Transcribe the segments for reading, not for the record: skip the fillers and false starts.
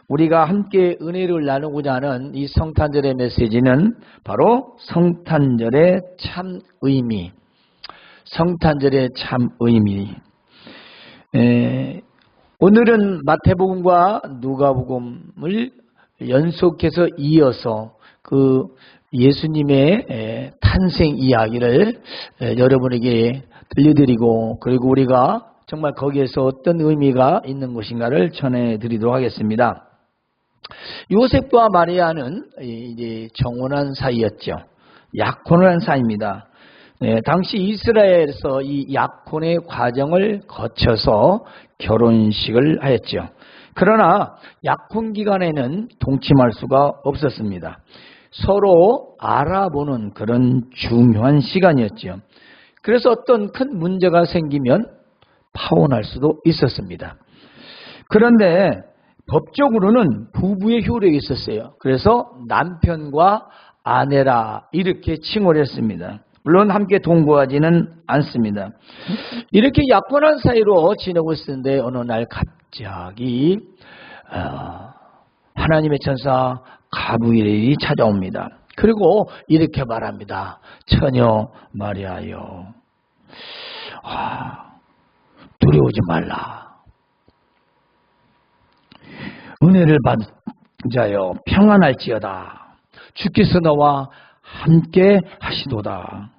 우리가 함께 은혜를 나누고자 하는 이 성탄절의 메시지는 바로 성탄절의 참 의미, 성탄절의 참 의미. 오늘은 마태복음과 누가복음을 연속해서 이어서 그 예수님의 탄생 이야기를 여러분에게 들려드리고, 그리고 우리가 정말 거기에서 어떤 의미가 있는 것인가를 전해드리도록 하겠습니다. 요셉과 마리아는 이제 정혼한 사이였죠. 약혼한 사이입니다. 당시 이스라엘에서 이 약혼의 과정을 거쳐서 결혼식을 하였죠. 그러나 약혼 기간에는 동침할 수가 없었습니다. 서로 알아보는 그런 중요한 시간이었죠. 그래서 어떤 큰 문제가 생기면 파혼할 수도 있었습니다. 그런데 법적으로는 부부의 효력이 있었어요. 그래서 남편과 아내라 이렇게 칭호를 했습니다. 물론 함께 동거하지는 않습니다. 이렇게 약혼한 사이로 지내고 있었는데 어느 날 갑자기 하나님의 천사 가브리엘이 찾아옵니다. 그리고 이렇게 말합니다. 처녀 마리아여, 두려워하지 말라. 은혜를 받은 자여 평안할지어다. 주께서 너와 함께 하시도다.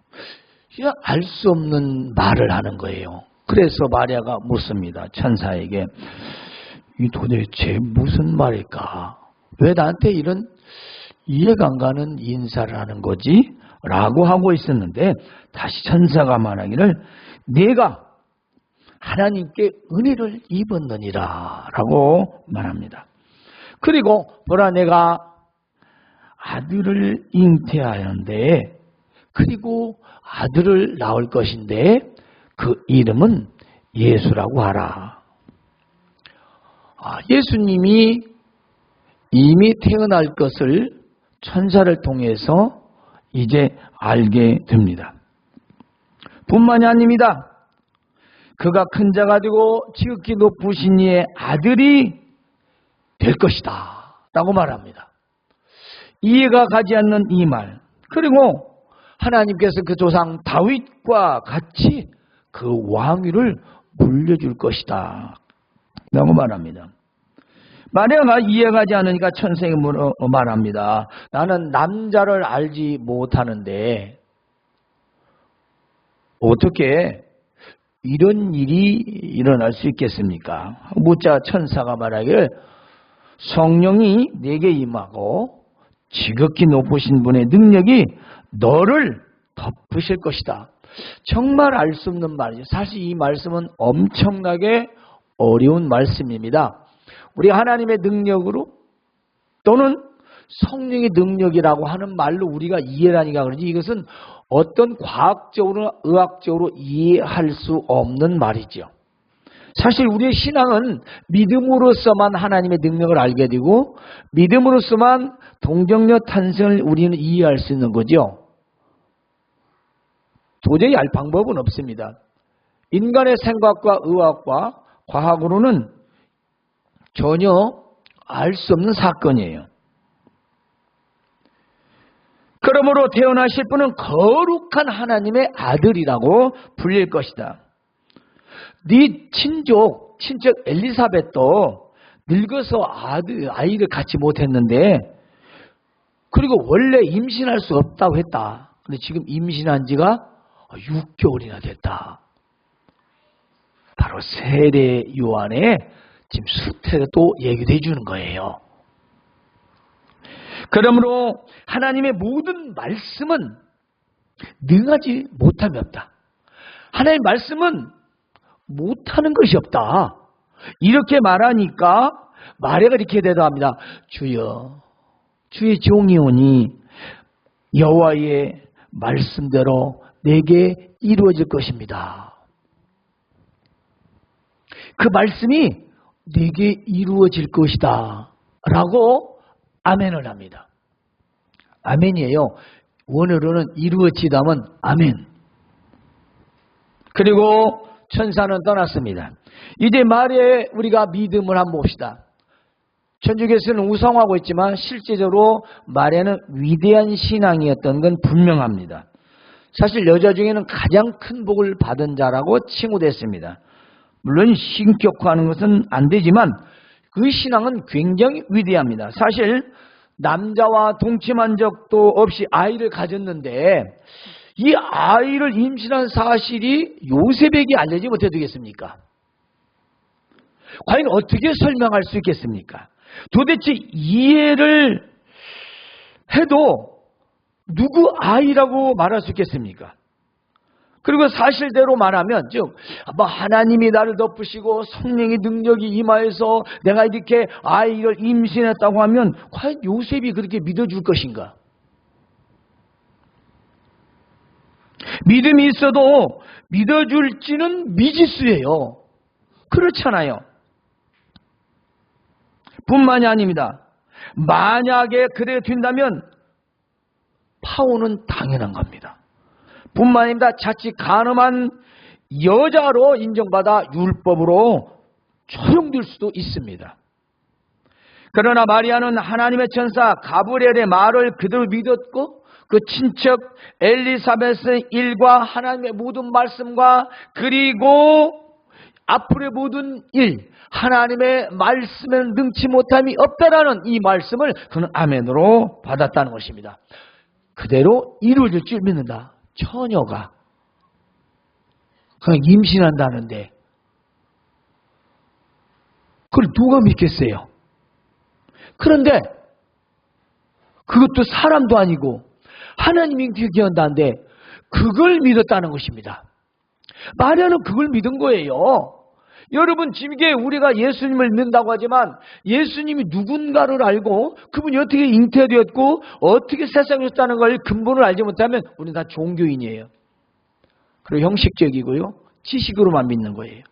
알 수 없는 말을 하는 거예요. 그래서 마리아가 묻습니다. 천사에게. 이 도대체 무슨 말일까? 왜 나한테 이런 이해가 안 가는 인사를 하는 거지? 라고 하고 있었는데 다시 천사가 말하기를 내가 하나님께 은혜를 입었느니라 라고 말합니다. 그리고 보라 내가 아들을 잉태하였는데, 그리고 아들을 낳을 것인데 그 이름은 예수라고 하라. 예수님이 이미 태어날 것을 천사를 통해서 이제 알게 됩니다. 뿐만이 아닙니다. 그가 큰 자가 되고 지극히 높으신 이의 아들이 될 것이다 라고 말합니다. 이해가 가지 않는 이 말, 그리고 하나님께서 그 조상 다윗과 같이 그 왕위를 물려줄 것이다 라고 말합니다. 마리아가 이해가지 않으니까 천사에게 말합니다. 나는 남자를 알지 못하는데 어떻게 이런 일이 일어날 수 있겠습니까? 묻자 천사가 말하기를 성령이 내게 임하고 지극히 높으신 분의 능력이 너를 덮으실 것이다. 정말 알 수 없는 말이죠. 사실 이 말씀은 엄청나게 어려운 말씀입니다. 우리 하나님의 능력으로 또는 성령의 능력이라고 하는 말로 우리가 이해를 하니까 그러지, 이것은 어떤 과학적으로 의학적으로 이해할 수 없는 말이죠. 사실 우리의 신앙은 믿음으로서만 하나님의 능력을 알게 되고 믿음으로서만 동정녀 탄생을 우리는 이해할 수 있는 거죠. 도저히 알 방법은 없습니다. 인간의 생각과 의학과 과학으로는 전혀 알 수 없는 사건이에요. 그러므로 태어나실 분은 거룩한 하나님의 아들이라고 불릴 것이다. 네 친척 엘리사벳도 늙어서 아이를 갖지 못했는데, 그리고 원래 임신할 수 없다고 했다. 근데 지금 임신한 지가 6개월이나 됐다. 바로 세례 요한의 지금 수태가 또 얘기도 해주는 거예요. 그러므로 하나님의 모든 말씀은 능하지 못함이 없다. 하나님의 말씀은 못하는 것이 없다. 이렇게 말하니까 마리아가 이렇게 대답합니다. 주여, 주의 종이오니 여호와의 말씀대로 내게 이루어질 것입니다. 그 말씀이 내게 이루어질 것이다 라고 아멘을 합니다. 아멘이에요. 원어로는 이루어지다면 아멘. 그리고 천사는 떠났습니다. 이제 마리아의 우리가 믿음을 한번 봅시다. 천주교에서는 우상화하고 있지만 실제적으로 마리아는 위대한 신앙이었던 건 분명합니다. 사실 여자 중에는 가장 큰 복을 받은 자라고 칭호됐습니다. 물론 신격화하는 것은 안 되지만 그 신앙은 굉장히 위대합니다. 사실 남자와 동침한 적도 없이 아이를 가졌는데 이 아이를 임신한 사실이 요셉에게 알려지면 어떻게 되겠습니까? 과연 어떻게 설명할 수 있겠습니까? 도대체 이해를 해도 누구 아이라고 말할 수 있겠습니까? 그리고 사실대로 말하면 즉 하나님이 나를 덮으시고 성령의 능력이 임하여서 내가 이렇게 아이를 임신했다고 하면 과연 요셉이 그렇게 믿어줄 것인가? 믿음이 있어도 믿어줄지는 미지수예요. 그렇잖아요. 뿐만이 아닙니다. 만약에 그래 된다면 파혼은 당연한 겁니다. 뿐만 아니라 자칫 간음한 여자로 인정받아 율법으로 처형될 수도 있습니다. 그러나 마리아는 하나님의 천사 가브리엘의 말을 그대로 믿었고 그 친척 엘리사벳의 일과 하나님의 모든 말씀과 그리고 앞으로의 모든 일, 하나님의 말씀에 능치 못함이 없다라는 이 말씀을 그는 아멘으로 받았다는 것입니다. 그대로 이루어질 줄 믿는다. 처녀가 그냥 임신한다는데 그걸 누가 믿겠어요? 그런데 그것도 사람도 아니고 하나님이 되게 한다는데 그걸 믿었다는 것입니다. 마리아는 그걸 믿은 거예요. 여러분 지금 우리가 예수님을 믿는다고 하지만 예수님이 누군가를 알고 그분이 어떻게 잉태되었고 어떻게 세상에 오셨다는 걸 근본을 알지 못하면 우리는 다 종교인이에요. 그리고 형식적이고요. 지식으로만 믿는 거예요.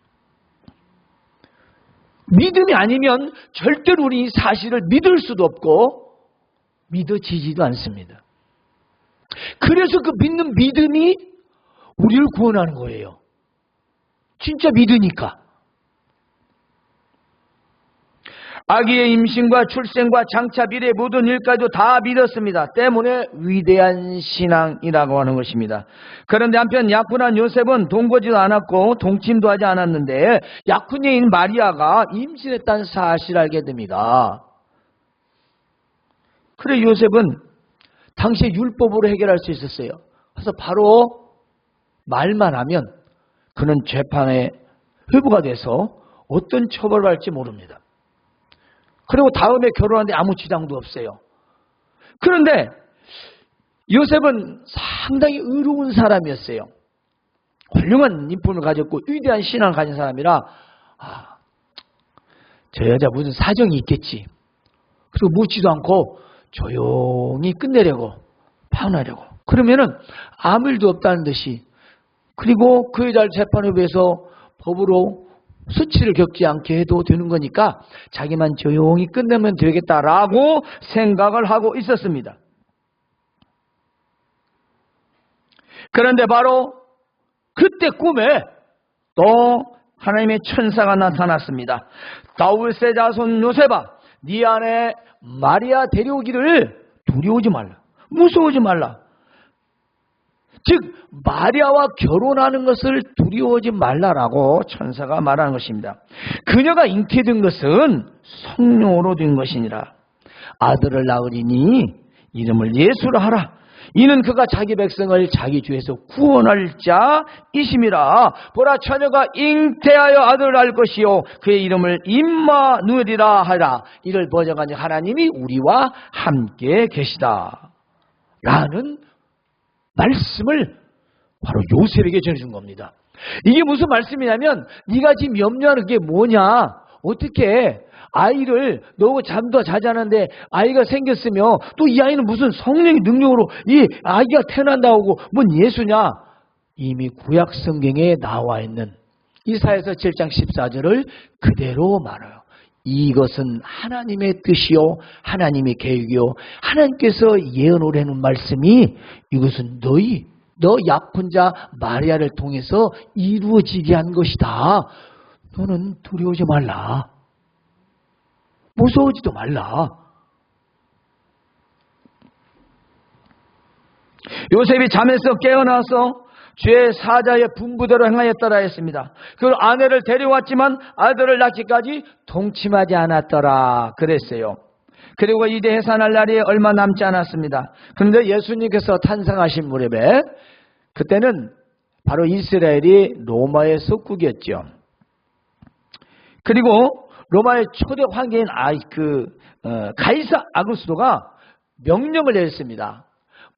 믿음이 아니면 절대로 우리 이 사실을 믿을 수도 없고 믿어지지도 않습니다. 그래서 그 믿는 믿음이 우리를 구원하는 거예요. 진짜 믿으니까. 아기의 임신과 출생과 장차 미래의 모든 일까지도 다 믿었습니다. 때문에 위대한 신앙이라고 하는 것입니다. 그런데 한편 약혼한 요셉은 동거지도 않았고 동침도 하지 않았는데 약혼녀인 마리아가 임신했다는 사실을 알게 됩니다. 그래 요셉은 당시에 율법으로 해결할 수 있었어요. 그래서 바로 말만 하면 그는 재판에 회부가 돼서 어떤 처벌을 받을지 모릅니다. 그리고 다음에 결혼하는데 아무 지장도 없어요. 그런데 요셉은 상당히 의로운 사람이었어요. 훌륭한 인품을 가졌고 위대한 신앙을 가진 사람이라 저 여자 무슨 사정이 있겠지. 그리고 묻지도 않고 조용히 끝내려고 파혼하려고. 그러면은 아무 일도 없다는 듯이 그리고 그 여자를 재판에 비해서 법으로 수치를 겪지 않게 해도 되는 거니까 자기만 조용히 끝내면 되겠다라고 생각을 하고 있었습니다. 그런데 바로 그때 꿈에 또 하나님의 천사가 나타났습니다. 다윗의 자손 요셉아, 네 안에 마리아 데려오기를 두려워하지 말라. 무서워하지 말라. 즉 마리아와 결혼하는 것을 두려워하지 말라라고 천사가 말하는 것입니다. 그녀가 잉태된 것은 성령으로 된 것이니라. 아들을 낳으리니 이름을 예수라 하라. 이는 그가 자기 백성을 자기 주에서 구원할 자이심이라. 보라 처녀가 잉태하여 아들을 낳을 것이요 그의 이름을 임마누엘이라 하라. 이를 번역하니 하나님이 우리와 함께 계시다 라는 말씀을 바로 요셉에게 전해준 겁니다. 이게 무슨 말씀이냐면 네가 지금 염려하는 게 뭐냐, 어떻게 아이를 너 잠도 자지 않았는데 아이가 생겼으며 또 이 아이는 무슨 성령의 능력으로 이 아이가 태어난다고 뭔 예수냐. 이미 구약 성경에 나와 있는 이사야서 7장 14절을 그대로 말해요. 이것은 하나님의 뜻이요 하나님의 계획이요 하나님께서 예언을 해놓은 말씀이 이것은 너 약혼자 마리아를 통해서 이루어지게 한 것이다. 너는 두려워하지 말라. 무서워지도 말라. 요셉이 잠에서 깨어나서 죄의 사자의 분부대로 행하였더라 했습니다. 그 아내를 데려왔지만 아들을 낳기까지 동침하지 않았더라 그랬어요. 그리고 이제 해산할 날이 얼마 남지 않았습니다. 그런데 예수님께서 탄생하신 무렵에 그때는 바로 이스라엘이 로마의 속국이었죠. 그리고 로마의 초대 황제인 가이사 아구스토가 명령을 내렸습니다.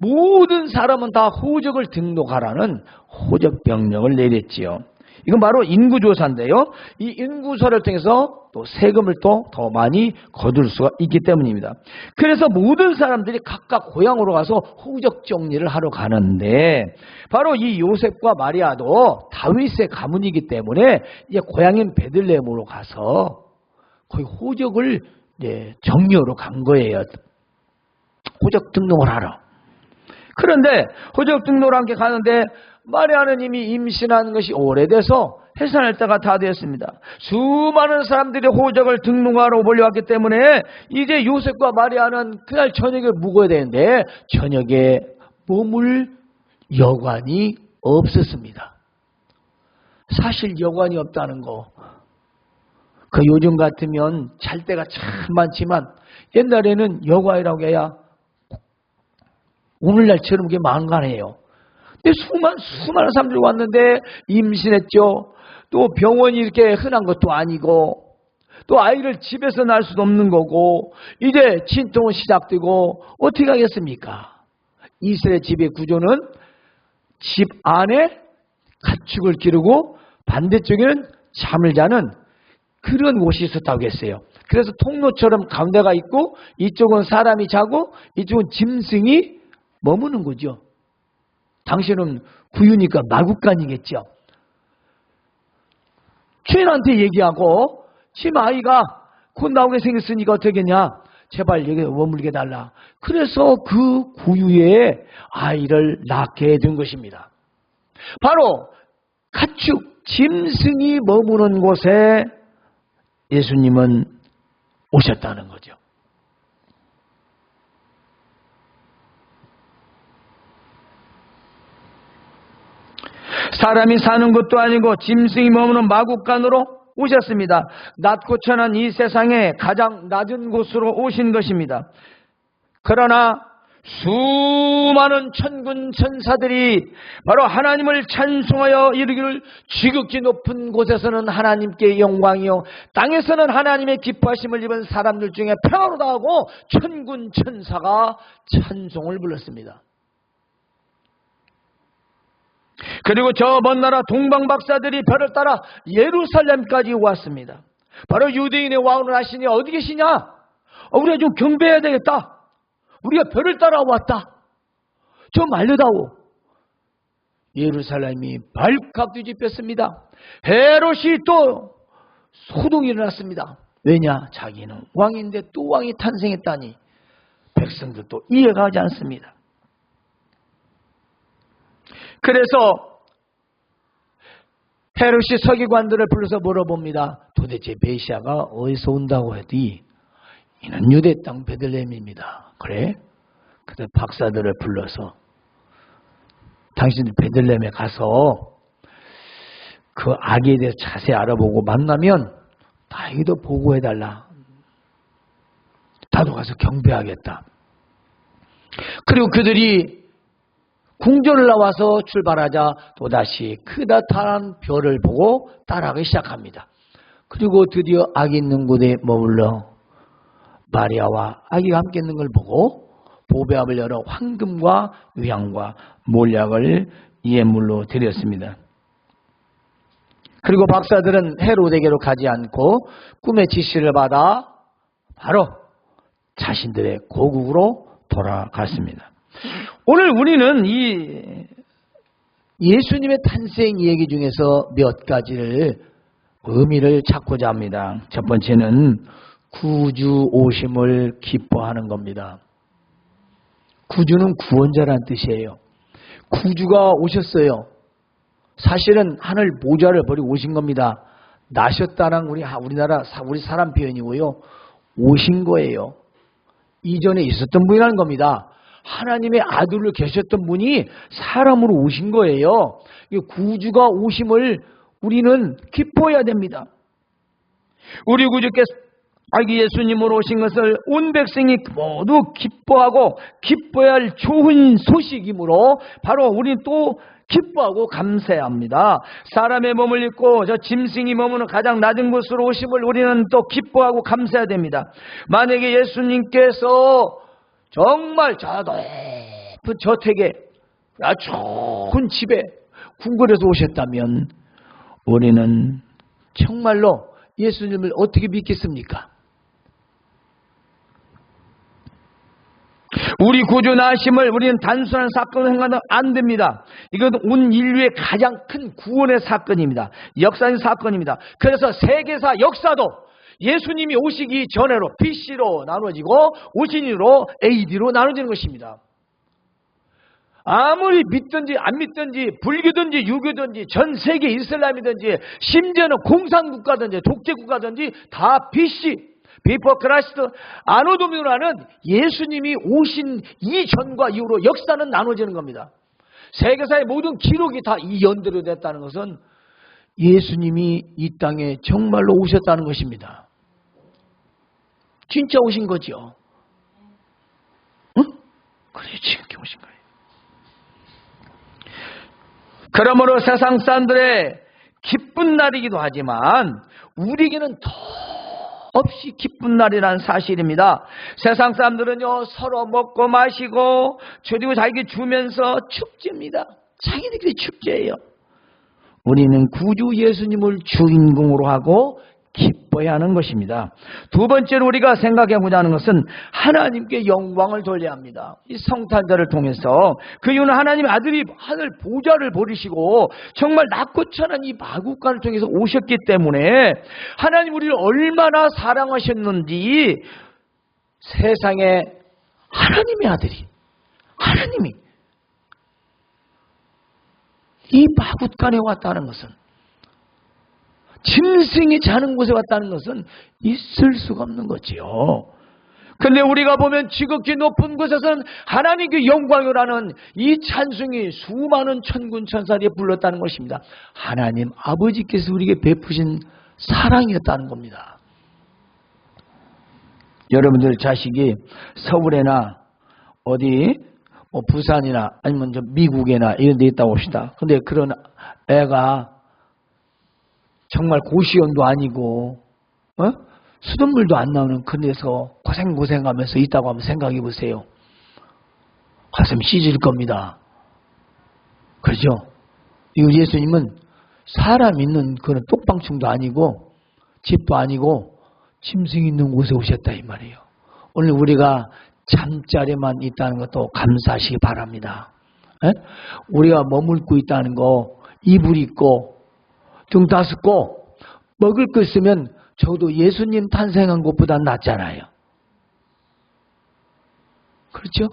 모든 사람은 다 호적을 등록하라는 호적 명령을 내렸지요. 이건 바로 인구조사인데요. 이 인구조사를 통해서 또 세금을 또 더 많이 거둘 수가 있기 때문입니다. 그래서 모든 사람들이 각각 고향으로 가서 호적 정리를 하러 가는데 바로 이 요셉과 마리아도 다윗의 가문이기 때문에 이제 고향인 베들레헴으로 가서 거의 호적을 정리하러 간 거예요. 호적 등록을 하러. 그런데 호적 등록을 함께 가는데 마리아는 이미 임신한 것이 오래돼서 해산할 때가 다 되었습니다. 수많은 사람들이 호적을 등록하러 몰려왔기 때문에 이제 요셉과 마리아는 그날 저녁에 묵어야 되는데 저녁에 머물 여관이 없었습니다. 사실 여관이 없다는 거, 그 요즘 같으면 잘 데가 참 많지만 옛날에는 여관이라고 해야 오늘날처럼 그게 망간해요. 근데 수많은 사람들이 왔는데 임신했죠. 또 병원이 이렇게 흔한 것도 아니고 또 아이를 집에서 낳을 수도 없는 거고 이제 진통은 시작되고 어떻게 하겠습니까? 이스라엘 집의 구조는 집 안에 가축을 기르고 반대쪽에는 잠을 자는 그런 곳이 있었다고 했어요. 그래서 통로처럼 가운데가 있고 이쪽은 사람이 자고 이쪽은 짐승이 머무는 거죠. 당신은 구유니까 마구간이겠죠. 주인한테 얘기하고 지금 아이가 곧 나오게 생겼으니까 어떻겠냐. 제발 여기 머물게 달라. 그래서 그 구유에 아이를 낳게 된 것입니다. 바로 가축, 짐승이 머무는 곳에 예수님은 오셨다는 거죠. 사람이 사는 것도 아니고 짐승이 머무는 마구간으로 오셨습니다. 낮고 천한 이 세상에 가장 낮은 곳으로 오신 것입니다. 그러나 수많은 천군 천사들이 바로 하나님을 찬송하여 이르기를 지극히 높은 곳에서는 하나님께 영광이요 땅에서는 하나님의 기뻐하심을 입은 사람들 중에 평화로다 하고 천군 천사가 찬송을 불렀습니다. 그리고 저 먼 나라 동방 박사들이 별을 따라 예루살렘까지 왔습니다. 바로 유대인의 왕을 하시니 어디 계시냐? 우리가 좀 경배해야 되겠다. 우리가 별을 따라 왔다. 좀 알려다오. 예루살렘이 발칵 뒤집혔습니다. 헤롯이 또 소동이 일어났습니다. 왜냐? 자기는 왕인데 또 왕이 탄생했다니 백성들도 이해가 가지 않습니다. 그래서 헤롯이 서기관들을 불러서 물어봅니다. 도대체 메시아가 어디서 온다고 했더니 이는 유대 땅 베들레헴입니다. 그래? 그때 박사들을 불러서 당신들 베들레헴에 가서 그 아기에 대해서 자세히 알아보고 만나면 나에게도 보고해달라. 나도 가서 경배하겠다. 그리고 그들이 궁전을 나와서 출발하자 또다시 크다란 별을 보고 따라가기 시작합니다. 그리고 드디어 아기 있는 곳에 머물러 마리아와 아기가 함께 있는 걸 보고 보배압을 열어 황금과 유향과 몰약을 예물로 드렸습니다. 그리고 박사들은 헤롯에게로 가지 않고 꿈의 지시를 받아 바로 자신들의 고국으로 돌아갔습니다. 오늘 우리는 이 예수님의 탄생 얘기 중에서 몇 가지를 의미를 찾고자 합니다. 첫 번째는 구주 오심을 기뻐하는 겁니다. 구주는 구원자라는 뜻이에요. 구주가 오셨어요. 사실은 하늘 보좌를 버리고 오신 겁니다. 나셨다는 우리 사람 표현이고요. 오신 거예요. 이전에 있었던 분이라는 겁니다. 하나님의 아들로 계셨던 분이 사람으로 오신 거예요. 구주가 오심을 우리는 기뻐해야 됩니다. 우리 구주께서 아기 예수님으로 오신 것을 온 백성이 모두 기뻐하고 기뻐해야 할 좋은 소식이므로 바로 우리는 또 기뻐하고 감사해야 합니다. 사람의 몸을 입고 저 짐승이 머무는 가장 낮은 곳으로 오심을 우리는 또 기뻐하고 감사해야 됩니다. 만약에 예수님께서 정말 저 높은 저택에 아주 좋은 집에 궁궐에서 오셨다면 우리는 정말로 예수님을 어떻게 믿겠습니까? 우리 구주 나심을 우리는 단순한 사건으로 생각하면 안 됩니다. 이건 온 인류의 가장 큰 구원의 사건입니다. 역사적인 사건입니다. 그래서 세계사 역사도 예수님이 오시기 전에로 BC로 나눠지고 오신 이후로 AD로 나눠지는 것입니다. 아무리 믿든지 안 믿든지 불교든지 유교든지 전 세계 이슬람이든지 심지어는 공산국가든지 독재국가든지 다 BC 비포 크라이스트 아노 도미노라는 예수님이 오신 이전과 이후로 역사는 나눠지는 겁니다. 세계사의 모든 기록이 다 이 연대로 됐다는 것은 예수님이 이 땅에 정말로 오셨다는 것입니다. 진짜 오신 거죠. 응? 그래, 지금 오신 거예요. 그러므로 세상 사람들의 기쁜 날이기도 하지만 우리에게는 더 없이 기쁜 날이라는 사실입니다. 세상 사람들은요 서로 먹고 마시고 그리고 자기 주면서 축제입니다. 자기들끼리 축제예요. 우리는 구주 예수님을 주인공으로 하고 기뻐해야 하는 것입니다. 두 번째로 우리가 생각해보자 하는 것은 하나님께 영광을 돌려야 합니다. 이 성탄절을 통해서 그 이유는 하나님의 아들이 하늘 보좌를 버리시고 정말 낮고 천한 이 마국간을 통해서 오셨기 때문에 하나님 우리를 얼마나 사랑하셨는지 세상에 하나님의 아들이 하나님이 이 마국간에 왔다는 것은 짐승이 자는 곳에 왔다는 것은 있을 수가 없는 거지요. 근데 우리가 보면 지극히 높은 곳에서는 하나님께 영광이라는 이 찬송이 수많은 천군 천사들이 불렀다는 것입니다. 하나님 아버지께서 우리에게 베푸신 사랑이었다는 겁니다. 여러분들 자식이 서울에나 어디 부산이나 아니면 저 미국에나 이런 데 있다고 합시다. 근데 그런 애가 정말 고시원도 아니고 수돗물도 안 나오는 그런 데서 고생하면서 있다고 한번 생각해 보세요. 가슴 찢을 겁니다. 그렇죠? 이거 예수님은 사람 있는 그런 똑방충도 아니고 집도 아니고 짐승 있는 곳에 오셨다 이 말이에요. 오늘 우리가 잠자리만 있다는 것도 감사하시기 바랍니다. 우리가 머물고 있다는 거 이불 있고 등 따숩고 먹을 거 있으면 저도 예수님 탄생한 것보다 낫잖아요. 그렇죠?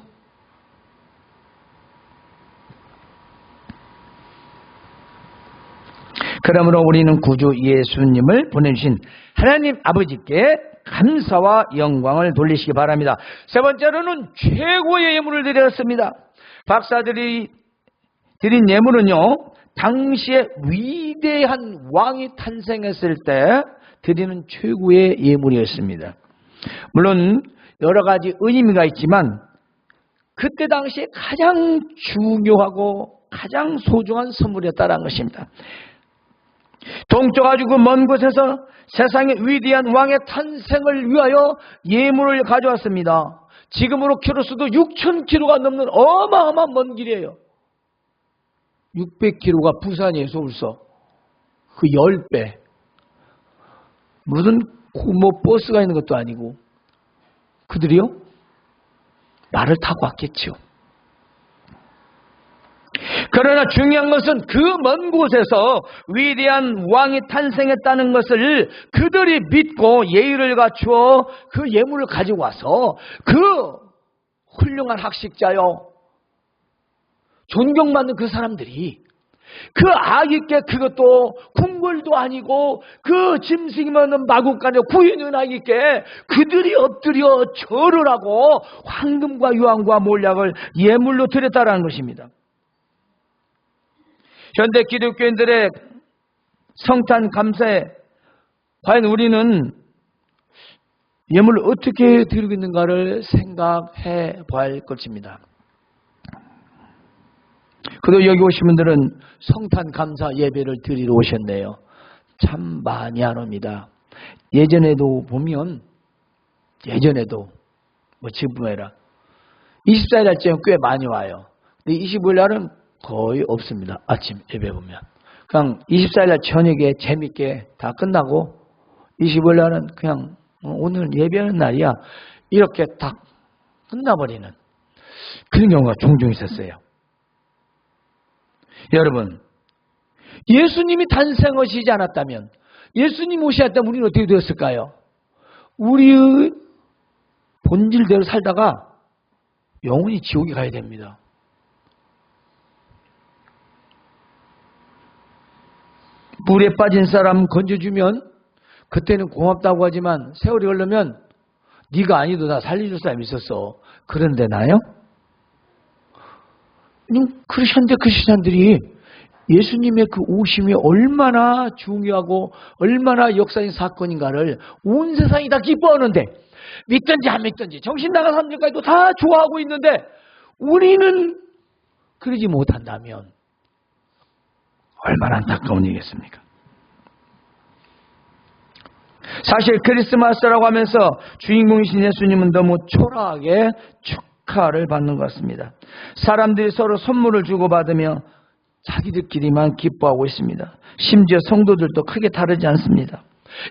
그러므로 우리는 구주 예수님을 보내주신 하나님 아버지께 감사와 영광을 돌리시기 바랍니다. 세 번째로는 최고의 예물을 드렸습니다. 박사들이 드린 예물은요, 당시에 위대한 왕이 탄생했을 때 드리는 최고의 예물이었습니다. 물론 여러 가지 의미가 있지만 그때 당시에 가장 중요하고 가장 소중한 선물이었다는 것입니다. 동쪽 아주 그 먼 곳에서 세상의 위대한 왕의 탄생을 위하여 예물을 가져왔습니다. 지금으로 키로수도 6,000km가 넘는 어마어마한 먼 길이에요. 600km가 부산이에요, 서울서. 그 10배. 무슨 버스가 있는 것도 아니고. 그들이요? 말을 타고 왔겠죠. 그러나 중요한 것은 그 먼 곳에서 위대한 왕이 탄생했다는 것을 그들이 믿고 예의를 갖추어 그 예물을 가지고 와서 그 훌륭한 학식자요, 존경받는 그 사람들이 그 아기께 그것도 궁궐도 아니고 그 짐승이 없는 마국간에 구이는 아기께 그들이 엎드려 절을 하고 황금과 유황과 몰약을 예물로 드렸다라는 것입니다. 현대 기독교인들의 성탄 감사에 과연 우리는 예물을 어떻게 드리고 있는가를 생각해 봐야 할 것입니다. 그리고 여기 오신 분들은 성탄 감사 예배를 드리러 오셨네요. 참 많이 안 옵니다. 예전에도 보면 뭐 지금뿐 아니라 24일 날짜는 꽤 많이 와요. 근데 25일 날은 거의 없습니다. 아침 예배 보면 그냥 24일 날 저녁에 재밌게 다 끝나고 25일 날은 그냥 오늘 예배하는 날이야 이렇게 딱 끝나버리는 그런 경우가 종종 있었어요. 여러분, 예수님이 탄생하시지 않았다면, 예수님 오셨다면 우리는 어떻게 되었을까요? 우리의 본질대로 살다가 영원히 지옥에 가야 됩니다. 물에 빠진 사람 건져주면 그때는 고맙다고 하지만 세월이 흐르면 네가 아니도 나 살려줄 사람이 있었어. 그런데 나요? 현대 크리스찬들이 예수님의 그 오심이 얼마나 중요하고 얼마나 역사적인 사건인가를 온 세상이 다 기뻐하는데 믿든지 안 믿든지 정신 나간 사람들까지도 다 좋아하고 있는데 우리는 그러지 못한다면 얼마나 안타까운 일이겠습니까? 사실 크리스마스라고 하면서 주인공이신 예수님은 너무 초라하게 축하를 받는 것 같습니다. 사람들이 서로 선물을 주고받으며 자기들끼리만 기뻐하고 있습니다. 심지어 성도들도 크게 다르지 않습니다.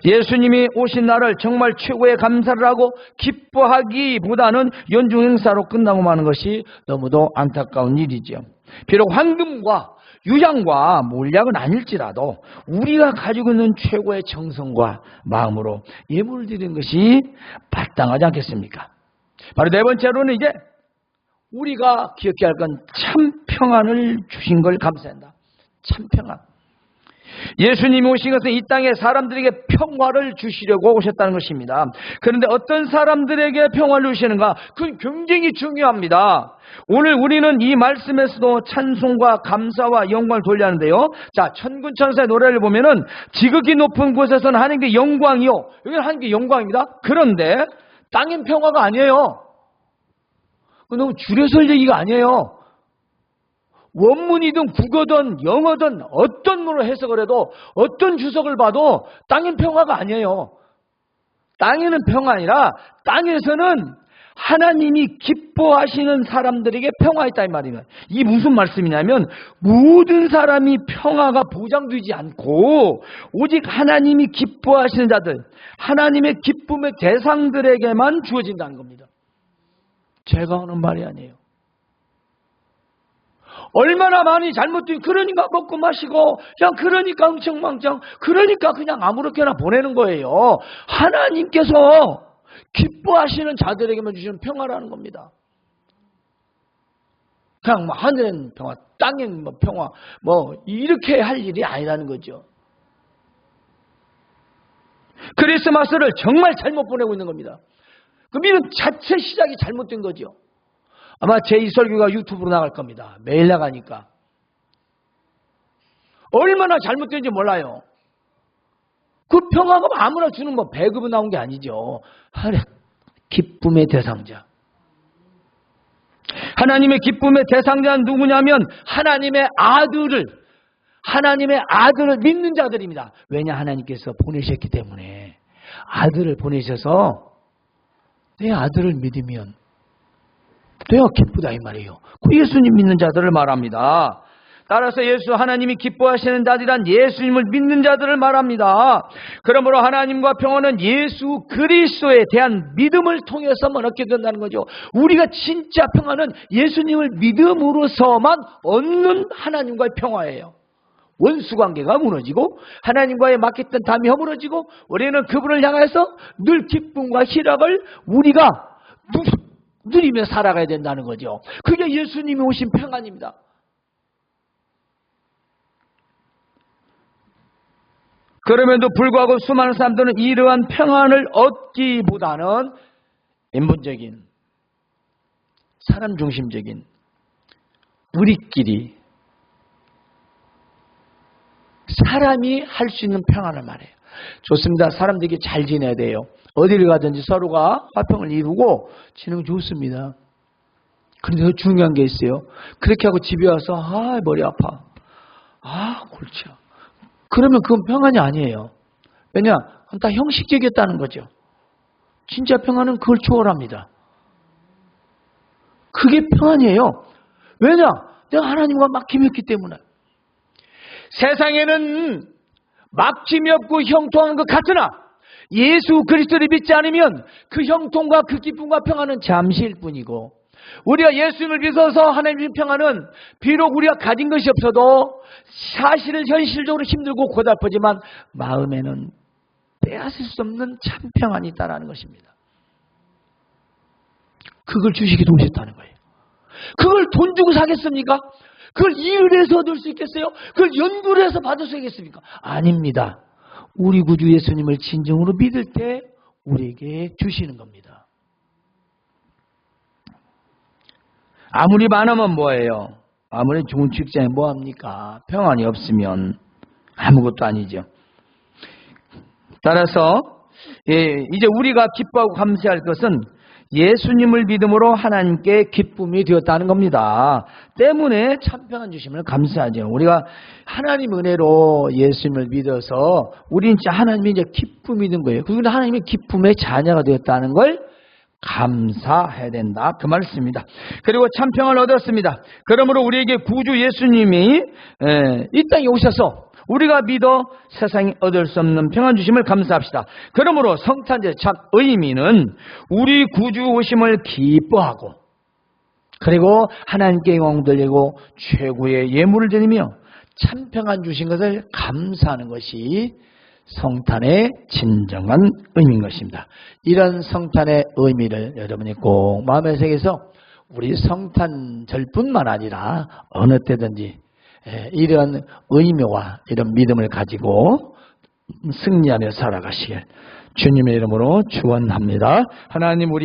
예수님이 오신 날을 정말 최고의 감사를 하고 기뻐하기보다는 연중 행사로 끝나고 마는 것이 너무도 안타까운 일이죠. 비록 황금과 유향과 몰약은 아닐지라도 우리가 가지고 있는 최고의 정성과 마음으로 예물을 드리는 것이 마땅하지 않겠습니까? 바로 네 번째로는 이제 우리가 기억해야 할 건 참 평안을 주신 걸 감사한다. 참 평안. 예수님이 오신 것은 이 땅에 사람들에게 평화를 주시려고 오셨다는 것입니다. 그런데 어떤 사람들에게 평화를 주시는가? 그건 굉장히 중요합니다. 오늘 우리는 이 말씀에서도 찬송과 감사와 영광을 돌려야 하는데요. 자, 천군 천사의 노래를 보면은 지극히 높은 곳에서는 하나님께 영광이요. 여기는 하나님께 영광입니다. 그런데 땅엔 평화가 아니에요. 너무 줄여서 얘기가 아니에요. 원문이든 국어든 영어든 어떤 문으로 해석을 해도 어떤 주석을 봐도 땅엔 평화가 아니에요. 땅에는 평화 아니라 땅에서는 하나님이 기뻐하시는 사람들에게 평화가 있다 이 말이에요. 이게 무슨 말씀이냐면 모든 사람이 평화가 보장되지 않고 오직 하나님이 기뻐하시는 자들, 하나님의 기쁨의 대상들에게만 주어진다는 겁니다. 제가 하는 말이 아니에요. 얼마나 많이 잘못된, 그러니까 먹고 마시고, 그냥 그러니까 흥청망청, 그러니까 그냥 아무렇게나 보내는 거예요. 하나님께서 기뻐하시는 자들에게만 주시는 평화라는 겁니다. 그냥 하늘엔 평화, 땅엔 평화, 이렇게 할 일이 아니라는 거죠. 크리스마스를 정말 잘못 보내고 있는 겁니다. 그 믿음 자체 시작이 잘못된 거죠. 아마 제 이 설교가 유튜브로 나갈 겁니다. 매일 나가니까. 얼마나 잘못된지 몰라요. 그 평화가 아무나 주는 배급은 나온 게 아니죠. 기쁨의 대상자. 하나님의 기쁨의 대상자는 누구냐면 하나님의 아들을 믿는 자들입니다. 왜냐? 하나님께서 보내셨기 때문에. 아들을 보내셔서 내 아들을 믿으면 내가 기쁘다 이 말이에요. 그 예수님 믿는 자들을 말합니다. 따라서 하나님이 기뻐하시는 자들이란 예수님을 믿는 자들을 말합니다. 그러므로 하나님과 평화는 예수 그리스도에 대한 믿음을 통해서만 얻게 된다는 거죠. 우리가 진짜 평화는 예수님을 믿음으로서만 얻는 하나님과의 평화예요. 원수관계가 무너지고 하나님과의 막혔던 담이 허물어지고 우리는 그분을 향해서 늘 기쁨과 희락을 우리가 누리며 살아가야 된다는 거죠. 그게 예수님이 오신 평안입니다. 그럼에도 불구하고 수많은 사람들은 이러한 평안을 얻기보다는 인본적인, 사람 중심적인, 우리끼리 사람이 할 수 있는 평안을 말해요. 좋습니다. 사람들이 잘 지내야 돼요. 어디를 가든지 서로가 화평을 이루고 지내면 좋습니다. 그런데 더 중요한 게 있어요. 그렇게 하고 집에 와서 머리 아파, 골치야. 그러면 그건 평안이 아니에요. 왜냐? 다 형식적이었다는 거죠. 진짜 평안은 그걸 초월합니다. 그게 평안이에요. 왜냐? 내가 하나님과 막힘이 없기 때문에. 세상에는 막힘이 없고 형통하는 것 같으나 예수 그리스도를 믿지 않으면 그 형통과 그 기쁨과 평안은 잠시일 뿐이고, 우리가 예수님을 믿어서 하나님의 평안은 비록 우리가 가진 것이 없어도 사실은 현실적으로 힘들고 고달프지만 마음에는 빼앗을 수 없는 참 평안이 있다는 것입니다. 그걸 주시기도 오셨다는 거예요. 그걸 돈 주고 사겠습니까? 그걸 일을 해서 얻을 수 있겠어요? 그걸 연구를 해서 받을 수 있겠습니까? 아닙니다. 우리 구주 예수님을 진정으로 믿을 때 우리에게 주시는 겁니다. 아무리 많으면 뭐예요? 아무리 좋은 직장에 뭐합니까? 평안이 없으면 아무것도 아니죠. 따라서 이제 우리가 기뻐하고 감사할 것은 예수님을 믿음으로 하나님께 기쁨이 되었다는 겁니다. 때문에 참 평안 주심을 감사하죠. 우리가 하나님 은혜로 예수님을 믿어서 우리는 진짜 하나님이 이제 기쁨이 된 거예요. 그리고 하나님의 기쁨의 자녀가 되었다는 걸 감사해야 된다, 그 말씀입니다. 그리고 참 평안을 얻었습니다. 그러므로 우리에게 구주 예수님이 이 땅에 오셔서 우리가 믿어 세상에 얻을 수 없는 평안 주심을 감사합시다. 그러므로 성탄절 첫 의미는 우리 구주 오심을 기뻐하고, 그리고 하나님께 영광 돌리고 최고의 예물을 드리며 참 평안 주신 것을 감사하는 것이 성탄의 진정한 의미인 것입니다. 이런 성탄의 의미를 여러분이 꼭 마음에 새겨서 우리 성탄절뿐만 아니라 어느 때든지 이런 의미와 이런 믿음을 가지고 승리하며 살아가시길 주님의 이름으로 축원합니다. 하나님, 우리